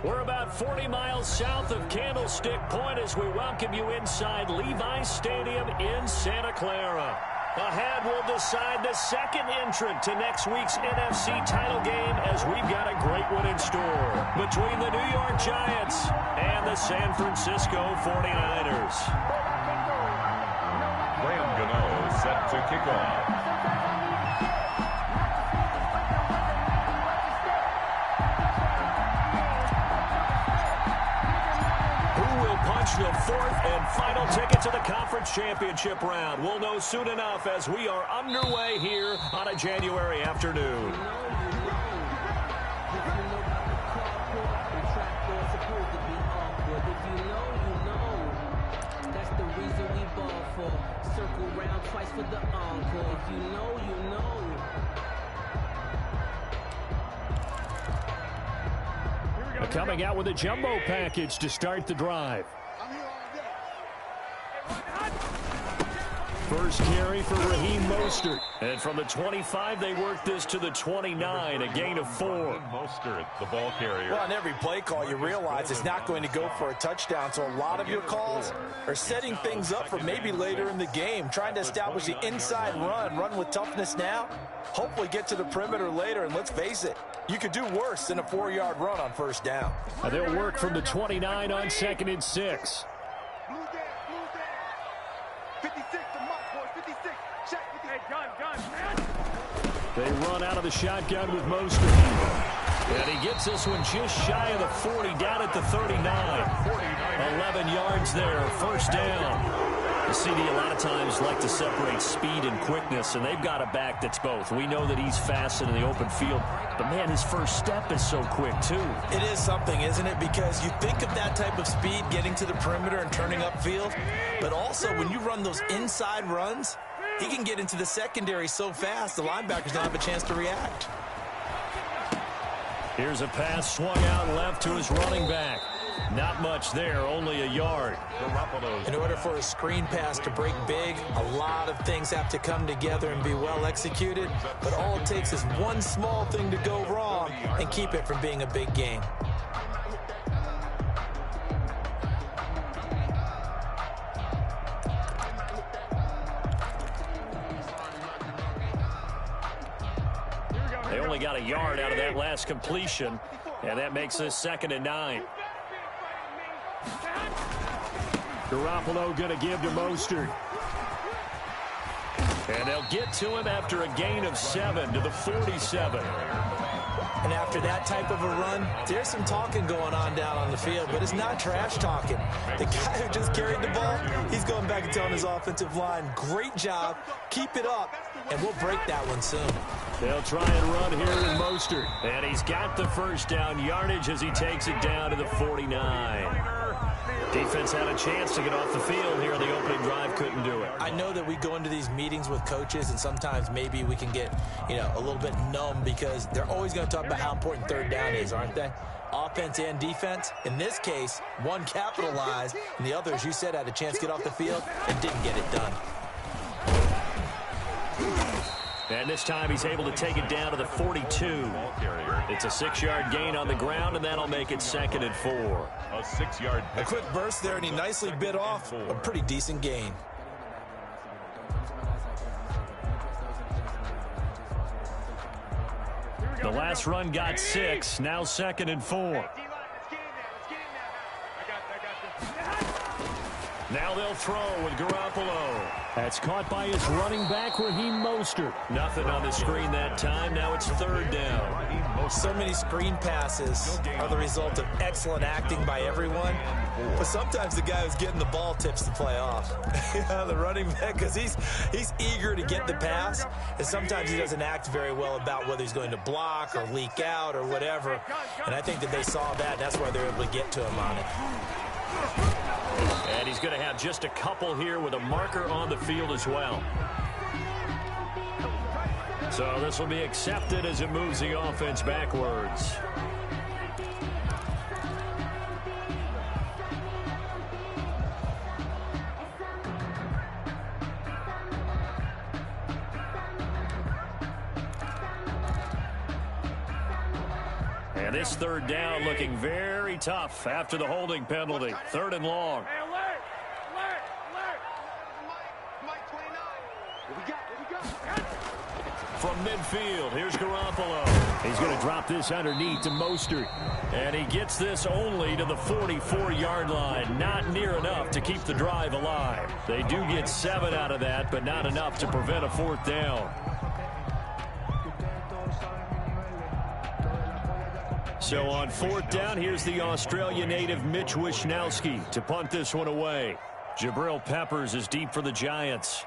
We're about 40 miles south of Candlestick Point as we welcome you inside Levi's Stadium in Santa Clara. Ahead, we'll decide the second entrant to next week's NFC title game as we've got a great one in store between the New York Giants and the San Francisco 49ers. Graham Gano set to kick off. The fourth and final ticket to the conference championship round. We'll know soon enough as we are underway here on a January afternoon. That's the reason we ball for. Circle round twice for the encore. If you know, you know. Coming out with a jumbo package to start the drive. First carry for Raheem Mostert. And from the 25, they work this to the 29, a gain of 4. Mostert, the ball carrier. Well, on every play call, you realize it's not going to go for a touchdown, so a lot of your calls are setting things up for maybe later in the game, trying to establish the inside run with toughness now, hopefully get to the perimeter later, and let's face it, you could do worse than a 4-yard run on first down. And they'll work from the 29 on 2nd and 6. They run out of the shotgun with Mostert. And he gets this one just shy of the 40, down at the 39. 11 yards there, first down. The CD a lot of times like to separate speed and quickness, and they've got a back that's both. We know that he's fast in the open field, but, man, his first step is so quick, too. It is something, isn't it? Because you think of that type of speed getting to the perimeter and turning upfield, but also when you run those inside runs, he can get into the secondary so fast, the linebackers don't have a chance to react. Here's a pass swung out left to his running back. Not much there, only a yard. In order for a screen pass to break big, a lot of things have to come together and be well executed, but all it takes is one small thing to go wrong and keep it from being a big gain. They only got a yard out of that last completion, and that makes this 2nd and 9. Garoppolo going to give to Mostert. And they'll get to him after a gain of 7 to the 47. And after that type of a run, there's some talking going on down on the field, but it's not trash talking. The guy who just carried the ball, he's going back and telling his offensive line, great job, keep it up, and we'll break that one soon. They'll try and run here with Mostert. And he's got the first down yardage as he takes it down to the 49. Defense had a chance to get off the field here in the opening drive, couldn't do it. I know that we go into these meetings with coaches, and sometimes maybe we can get, a little bit numb because they're always going to talk about how important third down is, aren't they? Offense and defense. In this case, one capitalized, and the other, as you said, had a chance to get off the field and didn't get it done. And this time he's able to take it down to the 42. It's a 6-yard gain on the ground, and that'll make it 2nd and 4. A 6-yard. A quick burst there, and he nicely bit off a pretty decent gain. The last run got 6, now 2nd and 4. Now they'll throw with Garoppolo. That's caught by his running back, Raheem Mostert. Nothing on the screen that time. Now it's 3rd down. So many screen passes are the result of excellent acting by everyone. But sometimes the guy who's getting the ball tips the play off. The running back, because he's eager to get the pass. And sometimes he doesn't act very well about whether he's going to block or leak out or whatever. And I think that they saw that. And that's why they were able to get to him on it. And he's going to have just a couple here with a marker on the field as well. So this will be accepted as it moves the offense backwards. And this third down looking very tough after the holding penalty. 3rd and long. From midfield, here's Garoppolo. He's going to drop this underneath to Mostert. And he gets this only to the 44-yard line. Not near enough to keep the drive alive. They do get 7 out of that, but not enough to prevent a 4th down. So on 4th down, here's the Australia native Mitch Wishnowsky to punt this one away. Jabril Peppers is deep for the Giants.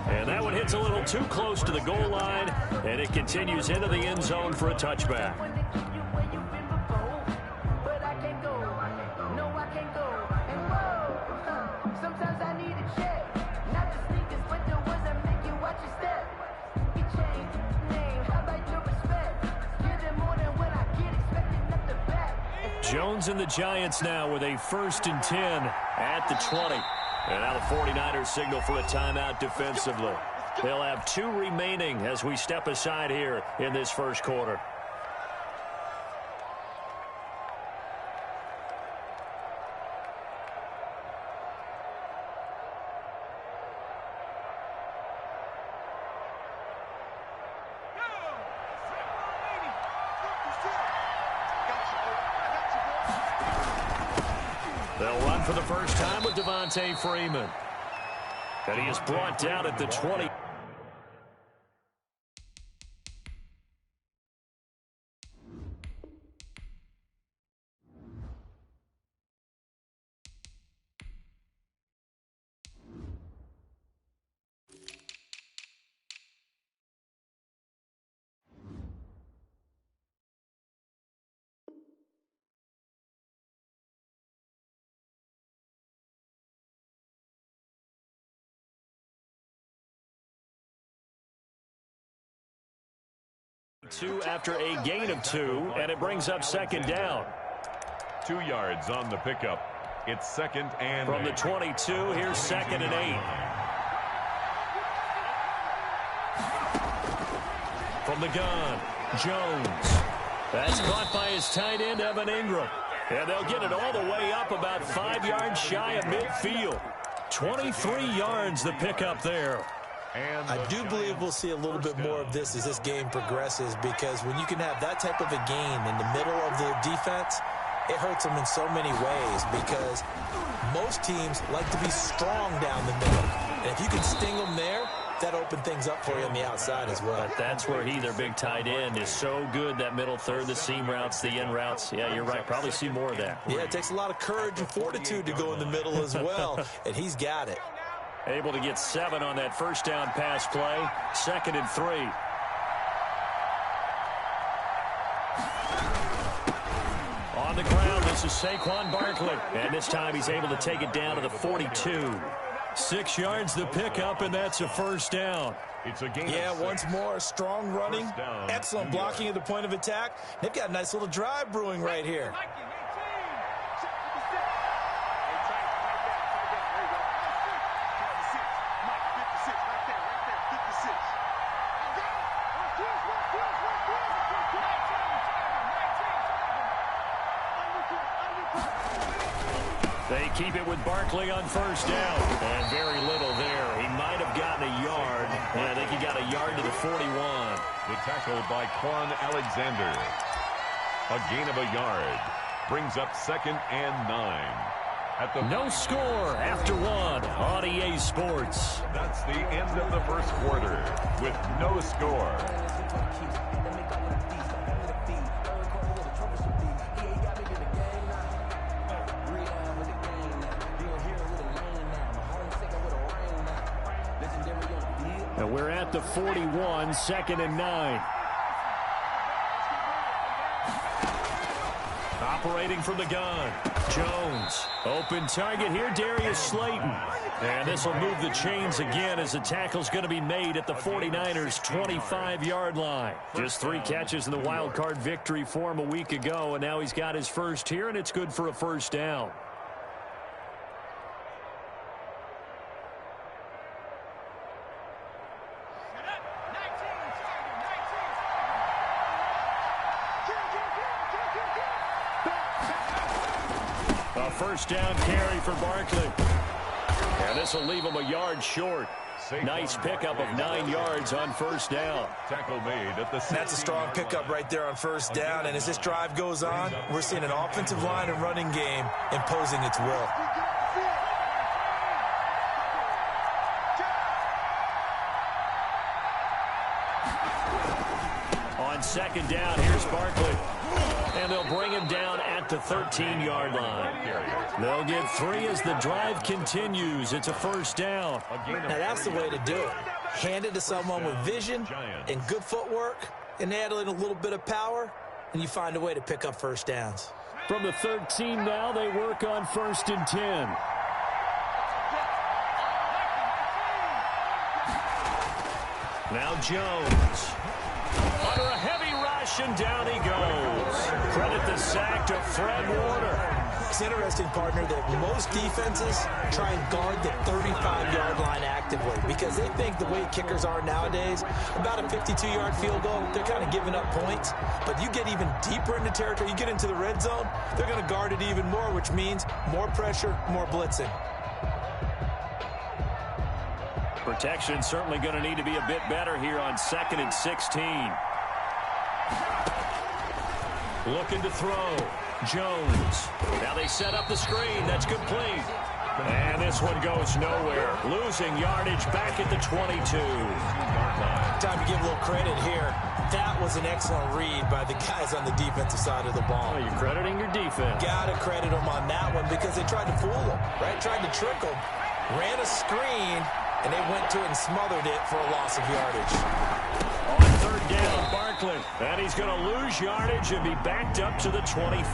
And that one hits a little too close to the goal line, and it continues into the end zone for a touchback. Jones and the Giants now with a 1st and 10 at the 20. And now the 49ers signal for a timeout defensively. They'll have 2 remaining as we step aside here in this first quarter. They'll run for the first time with Devontae Freeman. And he is brought down at the 20. After a gain of 2, and it brings up 2nd down. 2 yards on the pickup. It's 2nd and from the 22. Here's 2nd and 8. From the gun, Jones. That's caught by his tight end, Evan Ingram. And they'll get it all the way up about 5 yards shy of midfield. 23 yards the pickup there. I do believe we'll see a little bit more of this as this game progresses, because when you can have that type of a gain in the middle of the defense, it hurts them in so many ways, because most teams like to be strong down the middle. And if you can sting them there, that opens things up for you on the outside as well. But that's where he, their big tight end, is so good, that middle third, the seam routes, the in routes. Yeah, you're right. Probably see more of that. Yeah, it takes a lot of courage and fortitude to go in the middle as well, and he's got it. Able to get 7 on that first down pass play. 2nd and 3. On the ground, this is Saquon Barkley. And this time he's able to take it down to the 42. 6 yards the pickup, and that's a 1st down. It's a gain. Yeah, once more, strong running, excellent blocking at the point of attack. They've got a nice little drive brewing right here. They keep it with Barkley on 1st down. And very little there. He might have gotten a yard. And I think he got a yard to the 41. The tackle by Quan Alexander. A gain of a yard. Brings up 2nd and 9. No score after 1 on EA Sports. That's the end of the first quarter with no score. And we're at the 41, 2nd and 9. operating from the gun. Jones, open target here, Darius Slayton. And this will move the chains again as the tackle's going to be made at the 49ers' 25-yard line. Just 3 catches in the wild card victory for him a week ago, and now he's got his first here, and it's good for a first down. A first down carry for Barkley. And this will leave him a yard short. Nice pickup of 9 yards on first down. Tackle made at the 60. That's a strong pickup right there on first down. And as this drive goes on, we're seeing an offensive line and running game imposing its will. On second down, here's Barkley. And they'll bring him down at the 13-yard line. They'll get 3 as the drive continues. It's a first down. Now that's the way to do it. Hand it to someone with vision and good footwork, and add in a little bit of power, and you find a way to pick up first downs. From the 13 now, they work on 1st and 10. Now Jones. Under a heavy rush, and down he goes. Credit the sack to Fred Warner. It's interesting, partner, that most defenses try and guard the 35-yard line actively because they think the way kickers are nowadays, about a 52-yard field goal, they're kind of giving up points. But you get even deeper into territory, you get into the red zone, they're going to guard it even more, which means more pressure, more blitzing. Protection certainly going to need to be a bit better here on 2nd and 16. Looking to throw. Jones. Now they set up the screen. That's complete. And this one goes nowhere. Losing yardage back at the 22. Time to give a little credit here. That was an excellent read by the guys on the defensive side of the ball. Oh, you're crediting your defense. Got to credit them on that one because they tried to fool them, right? Tried to trick them. Ran a screen, and they went to it and smothered it for a loss of yardage. On 3rd down, Barkley. And he's going to lose yardage and be backed up to the 25.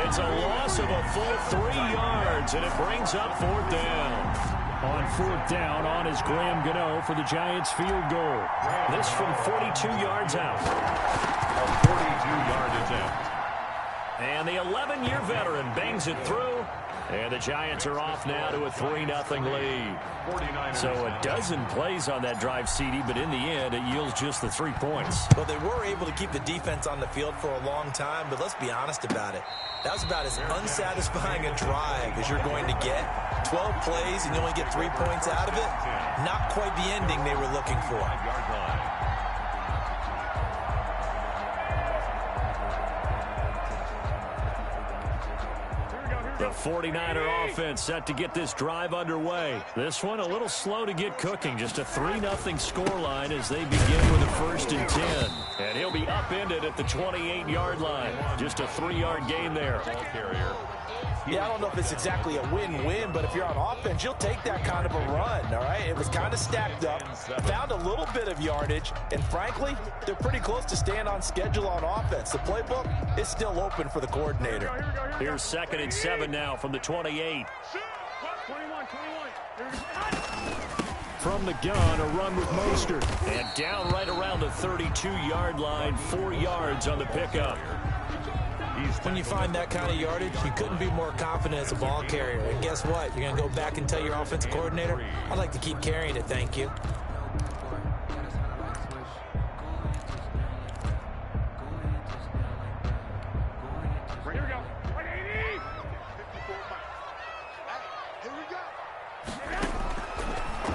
It's a loss of a full 3 yards, and it brings up 4th down. On 4th down, on is Graham Gano for the Giants field goal. This from 42 yards out. A 42-yard attempt. And the 11-year veteran bangs it through. And the Giants are off now to a 3-0 lead. So a dozen plays on that drive, CD, but in the end, it yields just the 3 points. Well, they were able to keep the defense on the field for a long time, but let's be honest about it. That was about as unsatisfying a drive as you're going to get. 12 plays and you only get 3 points out of it. Not quite the ending they were looking for. The 49er offense set to get this drive underway. This one a little slow to get cooking. Just a 3-0 scoreline as they begin with a 1st and 10. And he'll be upended at the 28-yard line. Just a 3-yard gain there. Yeah, I don't know if it's exactly a win-win, but if you're on offense, you'll take that kind of a run, all right? It was kind of stacked up, found a little bit of yardage, and frankly, they're pretty close to staying on schedule on offense. The playbook is still open for the coordinator. Here's 2nd and 7 now from the 28. From the gun, a run with Mostert. And down right around the 32-yard line, 4 yards on the pickup. When you find that kind of yardage, you couldn't be more confident as a ball carrier. And guess what? You're going to go back and tell your offensive coordinator, I'd like to keep carrying it, thank you.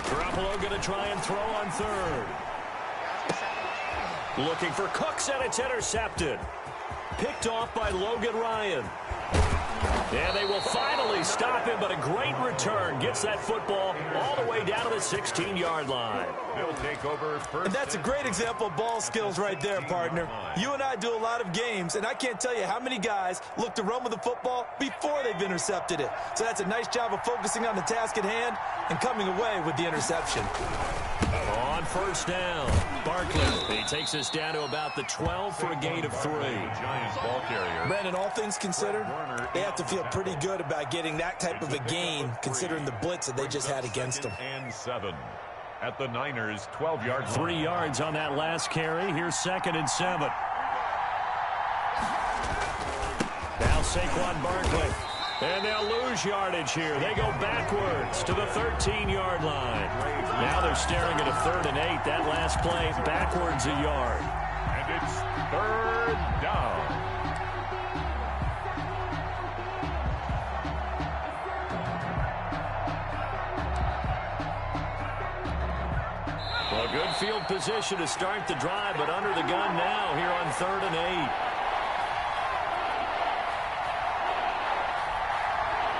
Garoppolo going to try and throw on 3rd. Looking for Cooks, and it's intercepted. Picked off by Logan Ryan. And they will finally stop him, but a great return. Gets that football all the way down to the 16-yard line. They'll take over first. And that's a great example of ball skills right there, partner. You and I do a lot of games, and I can't tell you how many guys look to run with the football before they've intercepted it. So that's a nice job of focusing on the task at hand and coming away with the interception. On first down, Barkley. He takes us down to about the 12 for a gain of 3. Giants ball carrier. Brandon, all things considered, they have to feel pretty good about getting that type of a gain, considering the blitz that they just had against them. And 7 at the Niners' 12-yard line. 3 yards on that last carry. Here's 2nd and 7. Now Saquon Barkley. And they'll lose yardage here. They go backwards to the 13-yard line. Now they're staring at a 3rd and 8. That last play, backwards a yard. And it's 3rd down. Well, good field position to start the drive, but under the gun now here on 3rd and 8.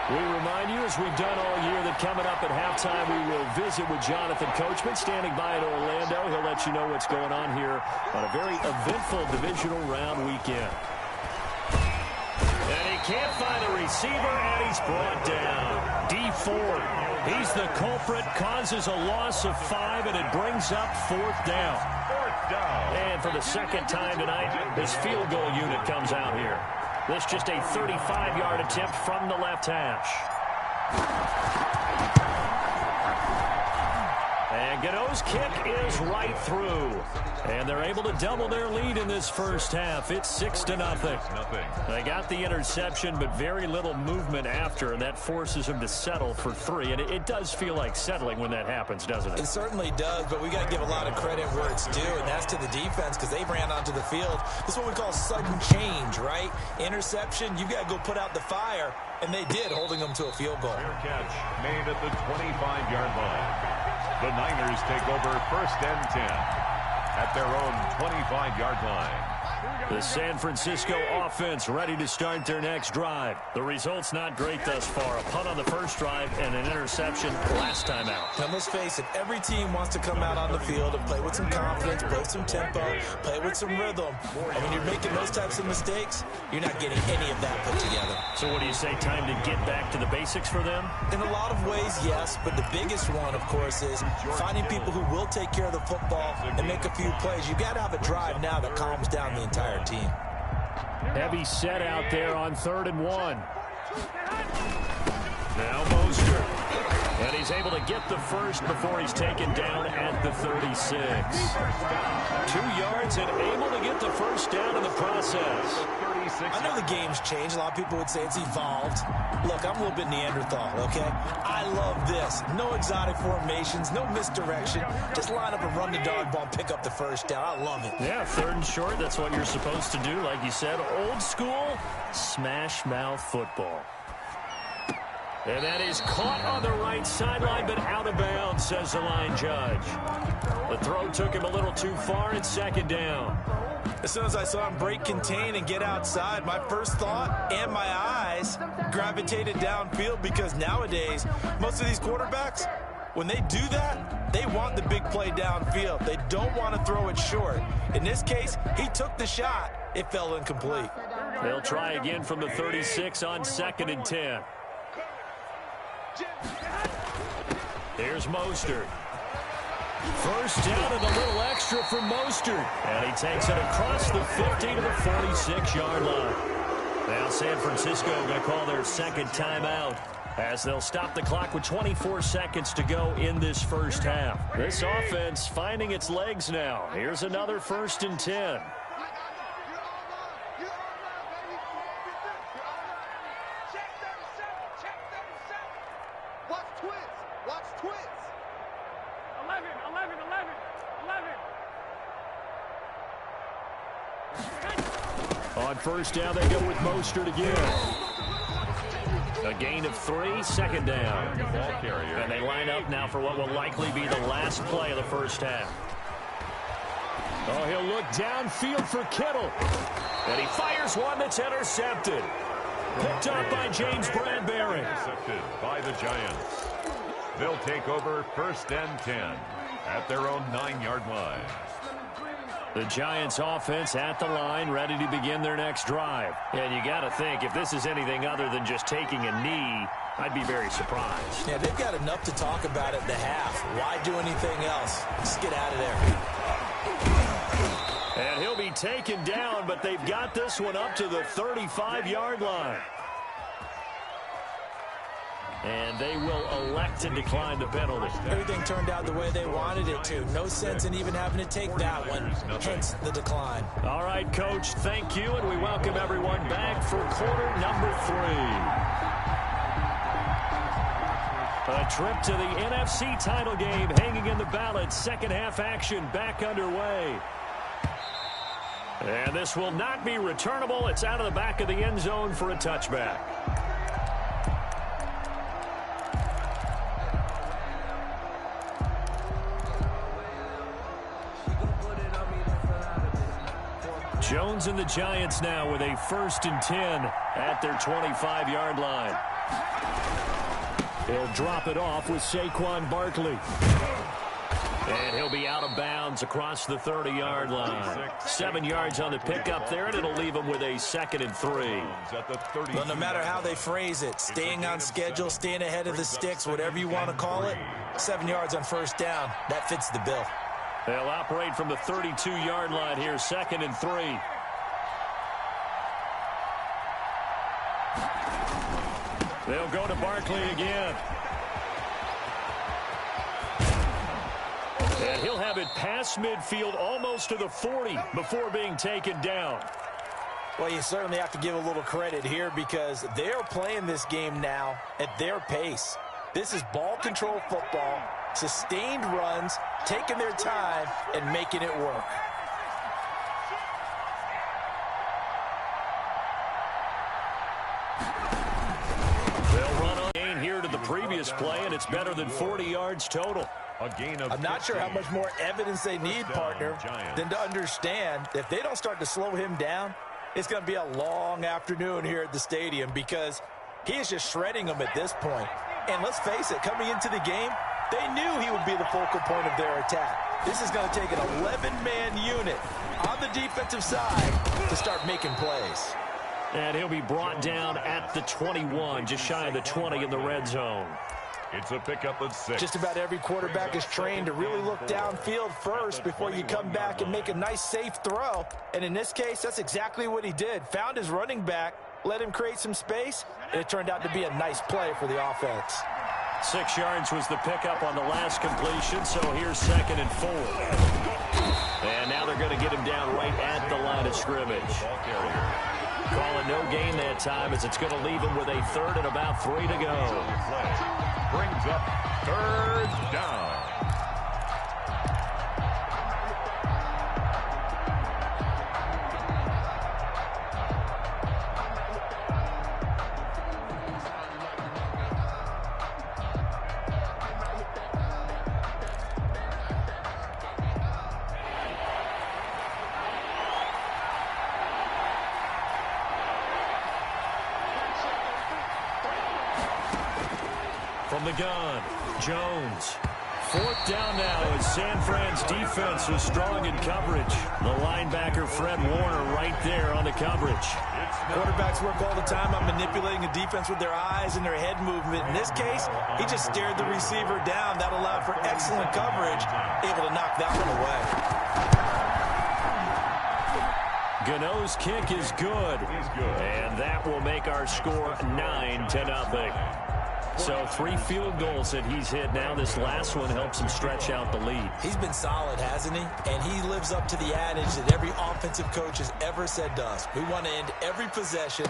We remind you, as we've done all year, that coming up at halftime, we will visit with Jonathan Coachman, standing by in Orlando. He'll let you know what's going on here on a very eventful divisional round weekend. And he can't find a receiver, and he's brought down. D Ford, he's the culprit, causes a loss of 5, and it brings up 4th down. 4th down. And for the 2nd time tonight, his field goal unit comes out here. This just a 35-yard attempt from the left hash. And Gano's kick is right through. And they're able to double their lead in this first half. It's 6-0. They got the interception, but very little movement after, and that forces them to settle for 3. And it does feel like settling when that happens, doesn't it? It certainly does, but we got to give a lot of credit where it's due, and that's to the defense, because they ran onto the field. This is what we call sudden change, right? Interception, you've got to go put out the fire, and they did, holding them to a field goal. Fair catch made at the 25-yard line. The Niners take over 1st and 10 at their own 25-yard line. The San Francisco offense ready to start their next drive. The result's not great thus far. A punt on the first drive and an interception last time out. Now, let's face it, every team wants to come out on the field and play with some confidence, play with some tempo, play with some rhythm. And when you're making those types of mistakes, you're not getting any of that put together. So what do you say, time to get back to the basics for them? In a lot of ways, yes, but the biggest one, of course, is finding people who will take care of the football and make a few plays. You've got to have a drive now that calms down the entire team. Heavy set out there on 3rd and 1. Now Mostert. And he's able to get the first before he's taken down at the 36. 2 yards and able to get the first down in the process. I know the game's changed. A lot of people would say it's evolved. Look, I'm a little bit Neanderthal, okay? I love this. No exotic formations, no misdirection. Just line up and run the dog ball, pick up the first down. I love it. Yeah, 3rd and short. That's what you're supposed to do. Like you said, old school smash mouth football. And that is caught on the right sideline, but out of bounds, says the line judge. The throw took him a little too far. It's 2nd down. As soon as I saw him break contain and get outside, my first thought and my eyes gravitated downfield, because nowadays, most of these quarterbacks, when they do that, they want the big play downfield. They don't want to throw it short. In this case, he took the shot. It fell incomplete. They'll try again from the 36 on 2nd and 10. Here's Mostert. First down and a little extra for Mostert. And he takes it across the 50 to the 46-yard line. Now San Francisco going to call their 2nd timeout, as they'll stop the clock with 24 seconds to go in this first half. This offense finding its legs now. Here's another 1st and 10. On first down, they go with Mostert again. A gain of 3, 2nd down. Ball carrier. And they line up now for what will likely be the last play of the first half. Oh, he'll look downfield for Kittle. And he fires one that's intercepted. Picked up by James Bradbury. Intercepted by the Giants. They'll take over 1st and 10 at their own 9-yard line. The Giants offense at the line, ready to begin their next drive. And you got to think, if this is anything other than just taking a knee, I'd be very surprised. Yeah, they've got enough to talk about at the half. Why do anything else? Just get out of there. And he'll be taken down, but they've got this one up to the 35-yard line. And they will elect to decline the penalty. Everything turned out the way they wanted it to. No sense in even having to take that one, hence the decline. All right, Coach, thank you, and we welcome everyone back for quarter number 3. A trip to the NFC title game hanging in the balance. Second half action back underway. And this will not be returnable. It's out of the back of the end zone for a touchback. Jones and the Giants now with a 1st and 10 at their 25-yard line. He'll drop it off with Saquon Barkley. And he'll be out of bounds across the 30-yard line. 7 yards on the pickup there, and it'll leave him with a 2nd and 3. Well, no matter how they phrase it, staying on schedule, staying ahead of the sticks, whatever you want to call it, 7 yards on 1st down, that fits the bill. They'll operate from the 32-yard line here, 2nd and 3. They'll go to Barkley again. And he'll have it past midfield almost to the 40 before being taken down. Well, you certainly have to give a little credit here because they are playing this game now at their pace. This is ball control football, sustained runs, taking their time, and making it work. They'll run on gain here to the previous play, and it's better than 40 yards total. I'm not sure how much more evidence they need, partner, than to understand that if they don't start to slow him down, it's going to be a long afternoon here at the stadium because he is just shredding them at this point. And let's face it, coming into the game, they knew he would be the focal point of their attack. This is going to take an 11-man unit on the defensive side to start making plays. And he'll be brought down at the 21, just shy of the 20 in the red zone. It's a pickup of 6. Just about every quarterback is trained to really look downfield first before you come back and make a nice, safe throw. And in this case, that's exactly what he did. Found his running back, let him create some space, and it turned out to be a nice play for the offense. 6 yards was the pickup on the last completion, so here's 2nd and 4. And now they're going to get him down right at the line of scrimmage. Calling no gain that time as it's going to leave him with a 3rd and about 3 to go. Brings up 3rd down. From the gun, Jones. 4th down now as San Fran's defense was strong in coverage. The linebacker, Fred Warner, right there on the coverage. Quarterbacks work all the time on manipulating a defense with their eyes and their head movement. In this case, he just stared the receiver down. That allowed for excellent coverage, able to knock that one away. Gano's kick is good. And that will make our score 9-0. So 3 field goals that he's hit now. This last one helps him stretch out the lead. He's been solid, hasn't he? And he lives up to the adage that every offensive coach has ever said to us. We want to end every possession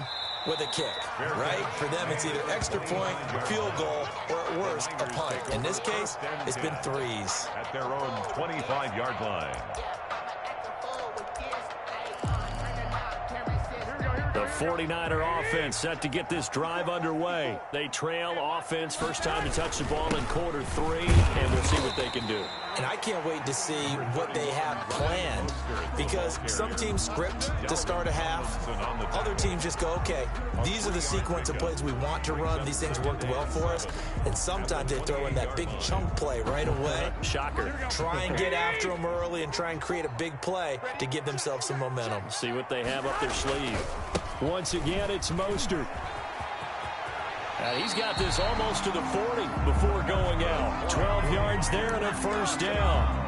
with a kick, right? For them, it's either extra point, field goal, or at worst, a punt. In this case, it's been 3s. At their own 25-yard line. The 49er offense set to get this drive underway. They trail offense, first time to touch the ball in quarter 3, and we'll see what they can do. And I can't wait to see what they have planned because some teams script to start a half. Other teams just go, okay, these are the sequence of plays we want to run. These things worked well for us. And sometimes they throw in that big chunk play right away. Shocker. Try and get after them early and try and create a big play to give themselves some momentum. See what they have up their sleeve. Once again, it's Mostert. And he's got this almost to the 40 before going out. 12 yards there and a first down.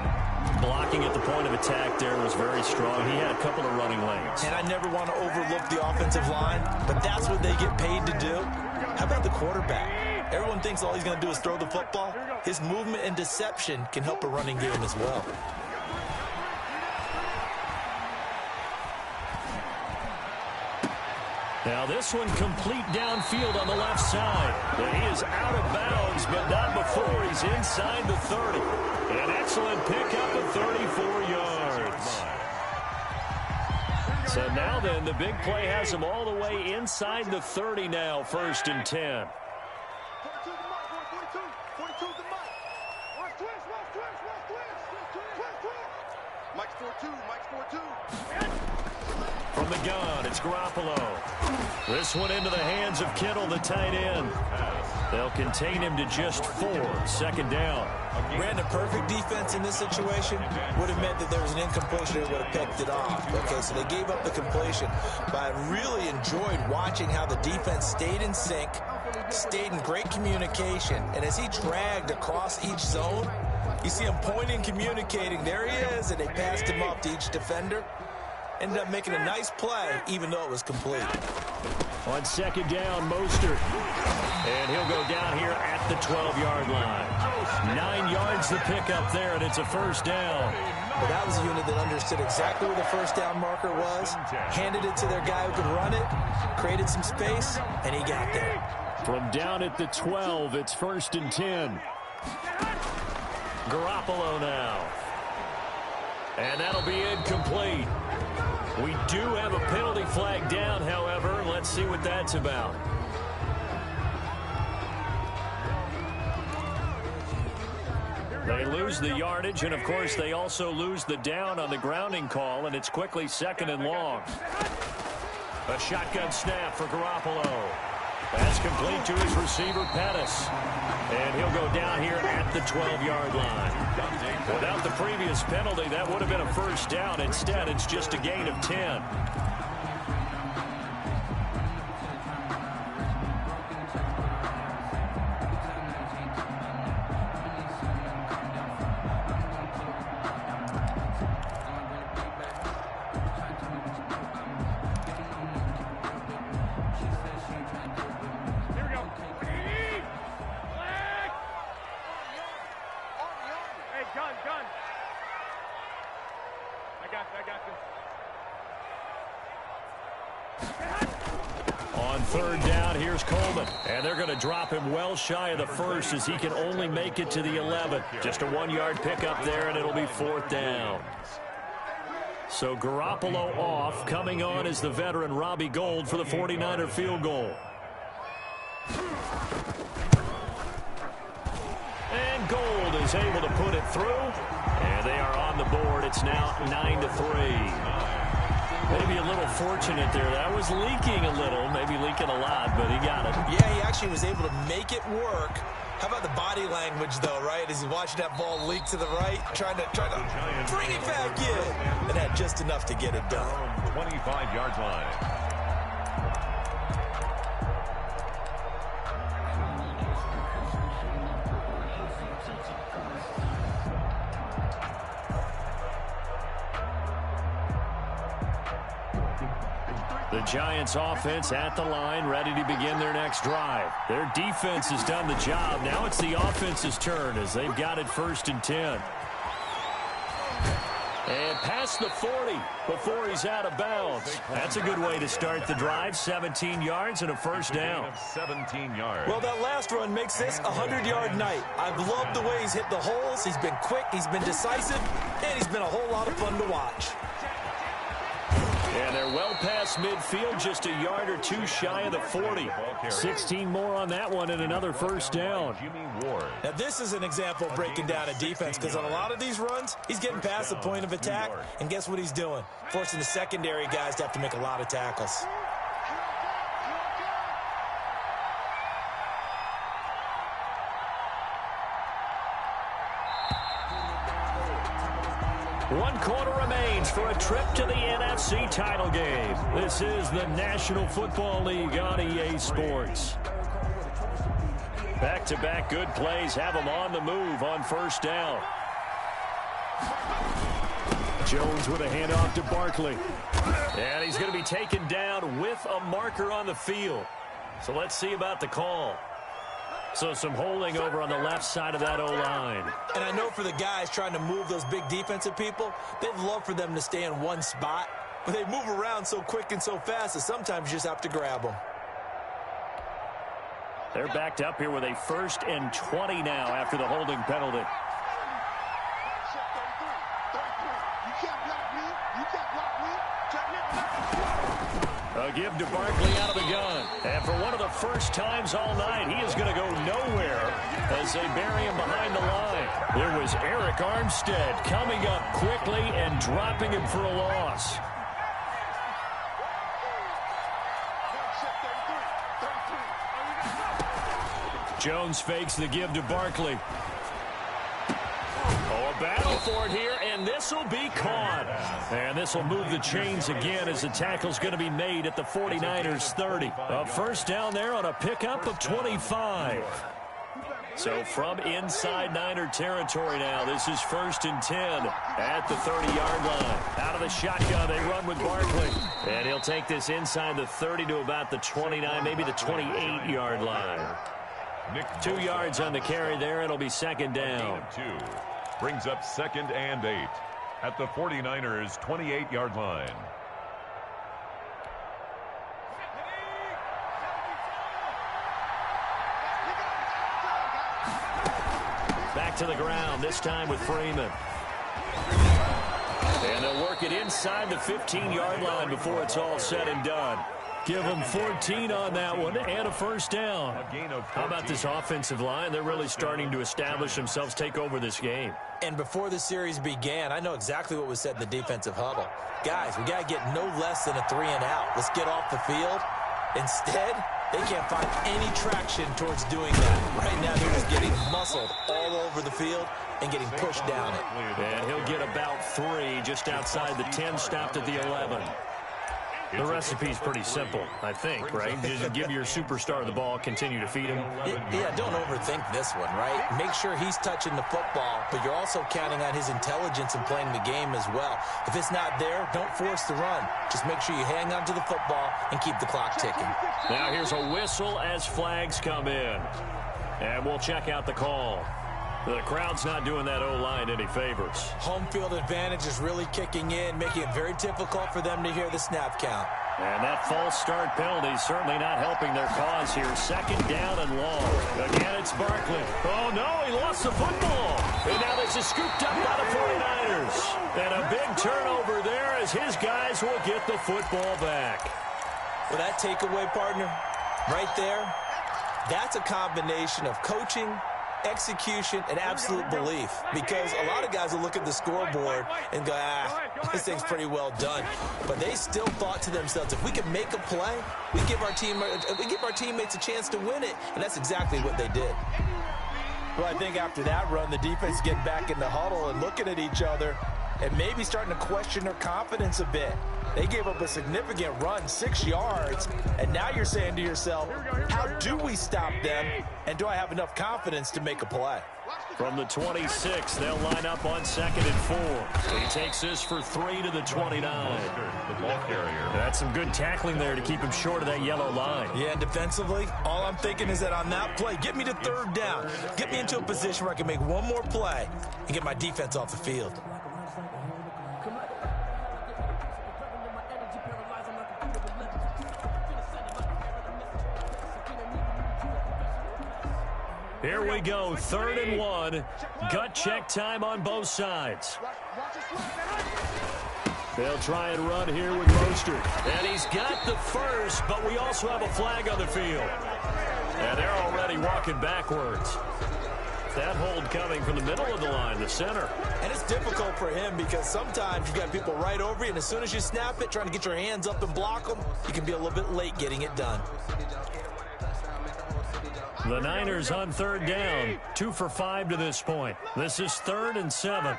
Blocking at the point of attack there was very strong. He had a couple of running lanes. And I never want to overlook the offensive line, but that's what they get paid to do. How about the quarterback? Everyone thinks all he's going to do is throw the football. His movement and deception can help a running game as well. Now this one complete downfield on the left side. And he is out of bounds, but not before he's inside the 30. An excellent pickup of 34 yards. So now then, the big play has him all the way inside the 30 now, 1st and 10. From the gun, it's Garoppolo. This one into the hands of Kittle, the tight end. They'll contain him to just 4. 2nd down. Ran a perfect defense in this situation. Would have meant that there was an incompletion that would have picked it off. Okay, so they gave up the completion. But I really enjoyed watching how the defense stayed in sync, stayed in great communication. And as he dragged across each zone, you see him pointing, communicating. There he is, and they passed him up to each defender. Ended up making a nice play, even though it was complete. On 2nd down, Mostert. And he'll go down here at the 12-yard line. 9 yards the pickup there, and it's a first down. Well, that was a unit that understood exactly where the first down marker was, handed it to their guy who could run it, created some space, and he got there. From down at the 12, it's 1st and 10. Garoppolo now. And that'll be incomplete. We do have a penalty flag down, however. Let's see what that's about. They lose the yardage, and, of course, they also lose the down on the grounding call, and it's quickly 2nd and long. A shotgun snap for Garoppolo. That's complete to his receiver, Pettis. And he'll go down here at the 12-yard line. Without the previous penalty, that would have been a first down. Instead, it's just a gain of 10. On 3rd down, here's Coleman. And they're going to drop him well shy of the 1st as he can only make it to the 11. Just a 1-yard pickup there, and it'll be 4th down. So Garoppolo off. Coming on is the veteran Robbie Gould for the 49er field goal. And Gould is able to put it through. And they are on the board. It's now 9-3. Maybe a little fortunate there. That was leaking a little, maybe leaking a lot, but he got it. Yeah, he actually was able to make it work. How about the body language, though, right? As he's watching that ball leak to the right, trying to bring it back in. And had just enough to get it done. 25-yard line. The Giants offense at the line, ready to begin their next drive. Their defense has done the job. Now it's the offense's turn as they've got it 1st and 10. And past the 40 before he's out of bounds. That's a good way to start the drive. 17 yards and a first down. 17 yards. Well, that last run makes this a 100-yard night. I've loved the way he's hit the holes. He's been quick, he's been decisive, and he's been a whole lot of fun to watch. And they're well past midfield, just a yard or two shy of the 40. 16 more on that one and another first down. Now, this is an example of breaking down a defense because on a lot of these runs, he's getting past the point of attack, and guess what he's doing? Forcing the secondary guys to have to make a lot of tackles. One quarter remains for a trip to the NFC title game. This is the National Football League on EA Sports. Back-to-back good plays have them on the move on first down. Jones with a handoff to Barkley. And he's going to be taken down with a marker on the field. So let's see about the call. So some holding over on the left side of that O-line. And I know for the guys trying to move those big defensive people, they'd love for them to stay in one spot. But they move around so quick and so fast that sometimes you just have to grab them. They're backed up here with a 1st and 20 now after the holding penalty. A give to Barkley out of the gun. And for one of the first times all night, he is going to go nowhere as they bury him behind the line. It was Eric Armstead coming up quickly and dropping him for a loss. Jones fakes the give to Barkley. Oh, a battle for it here, and this will be caught. And this will move the chains again as the tackle's going to be made at the 49ers 30. A first down there on a pickup of 25. So from inside Niner territory now, this is 1st and 10 at the 30-yard line. Out of the shotgun, they run with Barkley. And he'll take this inside the 30 to about the 29, maybe the 28-yard line. 2 yards on the carry there. It'll be 2nd down. Brings up 2nd and 8 at the 49ers 28-yard line. Back to the ground, this time with Freeman. And they'll work it inside the 15-yard line before it's all said and done. Give them 14 on that one and a first down. How about this offensive line? They're really starting to establish themselves, take over this game. And before the series began, I know exactly what was said in the defensive huddle. Guys, we got to get no less than a 3-and-out. Let's get off the field. Instead, they can't find any traction towards doing that. Right now, they're just getting muscled all over the field and getting pushed down it. And he'll get about 3 just outside the 10, stopped at the 11. The recipe's pretty simple, I think, right? Just give your superstar the ball, continue to feed him. Yeah, don't overthink this one, right? Make sure he's touching the football, but you're also counting on his intelligence in playing the game as well. If it's not there, don't force the run. Just make sure you hang on to the football and keep the clock ticking. Now here's a whistle as flags come in. And we'll check out the call. The crowd's not doing that O-line any favors. Home field advantage is really kicking in, making it very difficult for them to hear the snap count. And that false start penalty is certainly not helping their cause here. 2nd down and long. Again, it's Barkley. Oh, no, he lost the football. And now this is scooped up by the 49ers. And a big turnover there as his guys will get the football back. Well, that takeaway, partner, right there, that's a combination of coaching, execution, and absolute belief, because a lot of guys will look at the scoreboard and go, this thing's pretty well done. But they still thought to themselves, if we can make a play, we give our teammates a chance to win it, and that's exactly what they did. Well, I think after that run, the defense getting back in the huddle and looking at each other and maybe starting to question their confidence a bit. They gave up a significant run, 6 yards, and now you're saying to yourself, how do we stop them, and do I have enough confidence to make a play? From the 26, they'll line up on 2nd and 4. He takes this for 3 to the 29. The ball carrier. That's some good tackling there to keep him short of that yellow line. Yeah, and defensively, all I'm thinking is that on that play, get me to 3rd down. Get me into a position where I can make one more play and get my defense off the field. Here we go, 3rd and 1. Gut check time on both sides. They'll try and run here with Mostert. And he's got the first, but we also have a flag on the field. And they're already walking backwards. That hold coming from the middle of the line, the center. And it's difficult for him because sometimes you got people right over you, and as soon as you snap it, trying to get your hands up and block them, you can be a little bit late getting it done. The Niners on 3rd down, 2 for 5 to this point. This is 3rd and 7.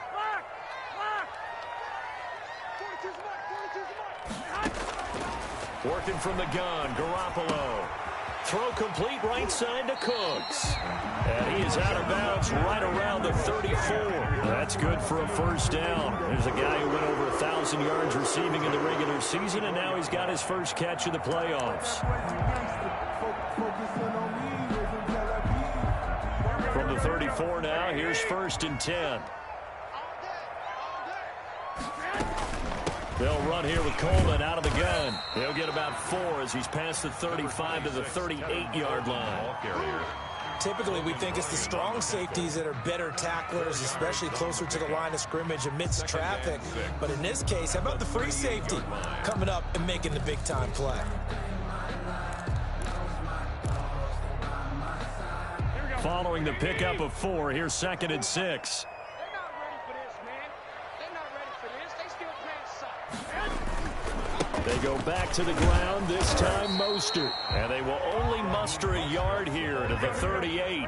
Working from the gun, Garoppolo throw complete right side to Cooks. And he is out of bounds right around the 34. That's good for a first down. There's a guy who went over 1,000 yards receiving in the regular season, and now he's got his first catch of the playoffs. From the 34 now, here's 1st and 10. They'll run here with Coleman out of the gun. He'll get about 4 as he's past the 35 to the 38-yard line. Typically, we think it's the strong safeties that are better tacklers, especially closer to the line of scrimmage amidst traffic. But in this case, how about the free safety coming up and making the big-time play? Following the pickup of 4, here's 2nd and 6. They go back to the ground, this time Mostert. And they will only muster a yard here to the 38.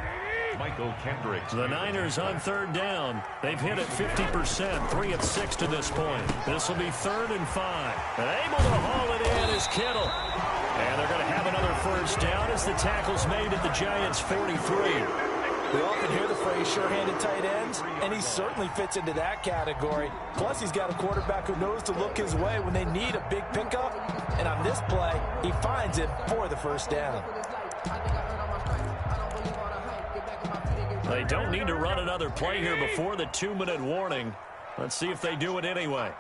Michael Kendrick. The Niners on 3rd down. They've hit it 50%, 3 of 6 to this point. This will be 3rd and 5. And able to haul it in is Kittle. And they're going to have another first down as the tackle's made at the Giants' 43. We often hear the phrase sure-handed tight ends, and he certainly fits into that category. Plus, he's got a quarterback who knows to look his way when they need a big pickup. And on this play, he finds it for the first down. They don't need to run another play here before the 2-minute warning. Let's see if they do it anyway.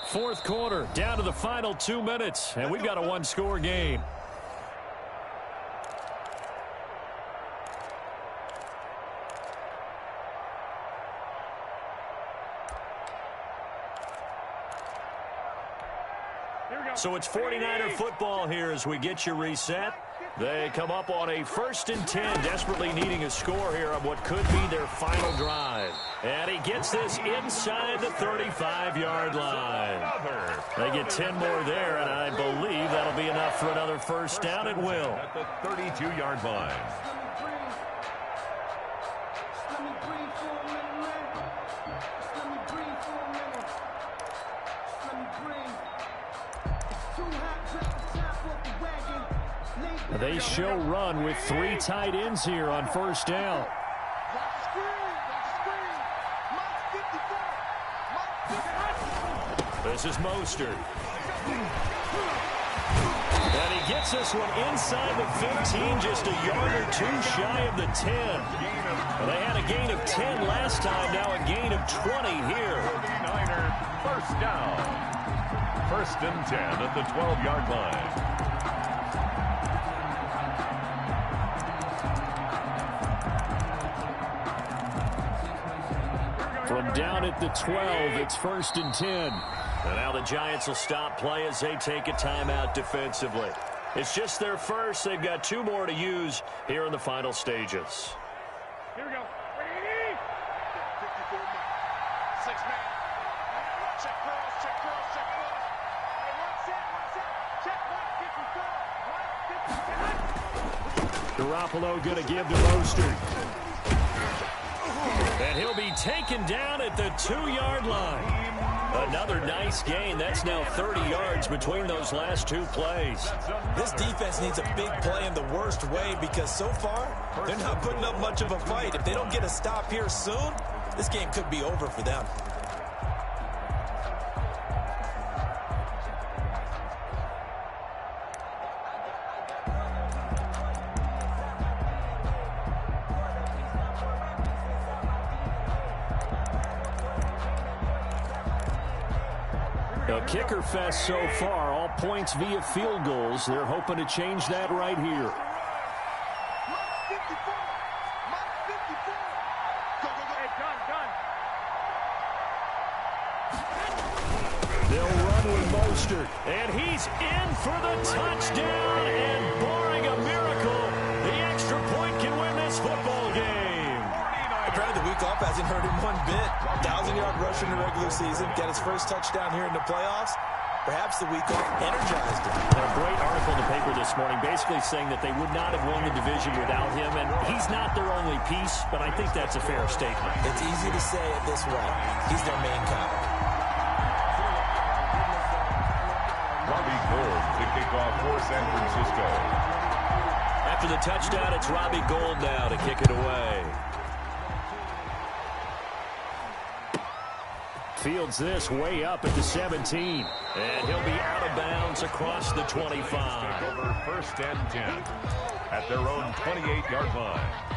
Fourth quarter, down to the final 2 minutes, and we've got a one-score game. So it's 49er football here as we get you reset. They come up on a 1st and 10, desperately needing a score here on what could be their final drive. And he gets this inside the 35-yard line. They get 10 more there, and I believe that'll be enough for another first down. It will. At the 32-yard line. They show run with 3 tight ends here on first down. This is Mostert. And he gets this one inside the 15, just a yard or 2 shy of the 10. Well, they had a gain of 10 last time, now a gain of 20 here. 49er first down. 1st and 10 at the 12-yard line. From down at the 12, it's 1st and 10. And now the Giants will stop play as they take a timeout defensively. It's just their first. They've got 2 more to use here in the final stages. Here we go. Ready? 54 man. 6 man. Check cross, check cross, check cross. Hey, one set. Check 154. 154. Garoppolo going to give to Mostert. And he'll be taken down at the 2-yard line. Another nice gain. That's now 30 yards between those last 2 plays. This defense needs a big play in the worst way because so far, they're not putting up much of a fight. If they don't get a stop here soon, this game could be over for them. A kicker fest so far, all points via field goals. They're hoping to change that right here. They'll run with Mostert, and he's in for the touchdown, and barring a miracle, the extra point can win this football game. Apparently the week off hasn't hurt him one bit. 1,000-yard rush in the regular season, got his first touchdown here in the playoffs. Perhaps the week off energized him. A great article in the paper this morning basically saying that they would not have won the division without him, and he's not their only piece, but I think that's a fair statement. It's easy to say it this way. He's their main guy. Robbie Gould to kick off for San Francisco. After the touchdown, it's Robbie Gould now to kick it away. Fields this way up at the 17. And he'll be out of bounds across the 25. Over 1st and 10 at their own 28-yard line.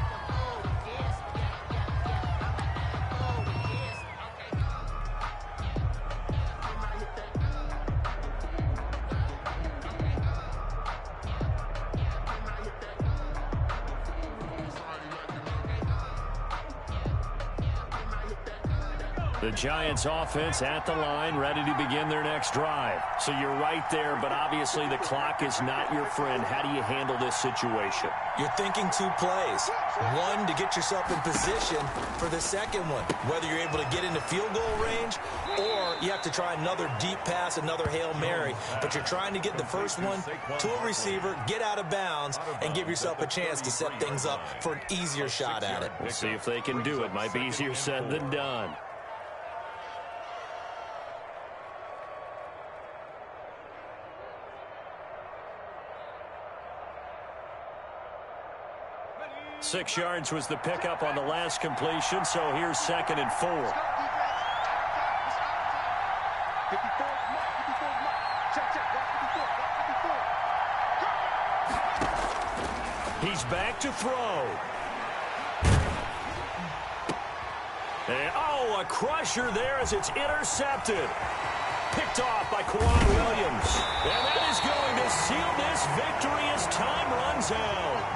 The Giants offense at the line, ready to begin their next drive. So you're right there, but obviously the clock is not your friend. How do you handle this situation? You're thinking 2 plays. One, to get yourself in position for the second one, whether you're able to get into field goal range or you have to try another deep pass, another Hail Mary. But you're trying to get the first one to a receiver, get out of bounds, and give yourself a chance to set things up for an easier shot at it. We'll see if they can do it. Might be easier said than done. Six yards was the pickup on the last completion, so here's 2nd and 4. He's back to throw. And, a crusher there as it's intercepted. Picked off by Kwan Williams. And that is going to seal this victory as time runs out.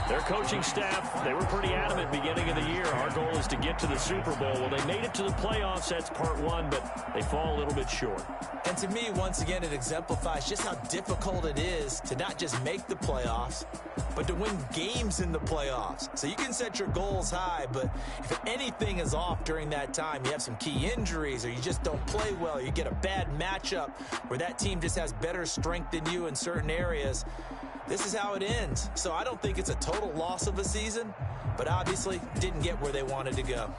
Their coaching staff, they were pretty adamant beginning of the year. Our goal is to get to the Super Bowl. Well, they made it to the playoffs. That's part one, but they fall a little bit short. And to me, once again, it exemplifies just how difficult it is to not just make the playoffs, but to win games in the playoffs. So you can set your goals high, but if anything is off during that time, you have some key injuries or you just don't play well, or you get a bad matchup where that team just has better strength than you in certain areas, this is how it ends. So I don't think it's a total loss of a season, but obviously didn't get where they wanted to go.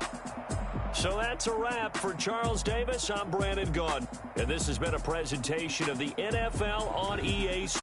So that's a wrap for Charles Davis. I'm Brandon Gaudin, and this has been a presentation of the NFL on EA Sports.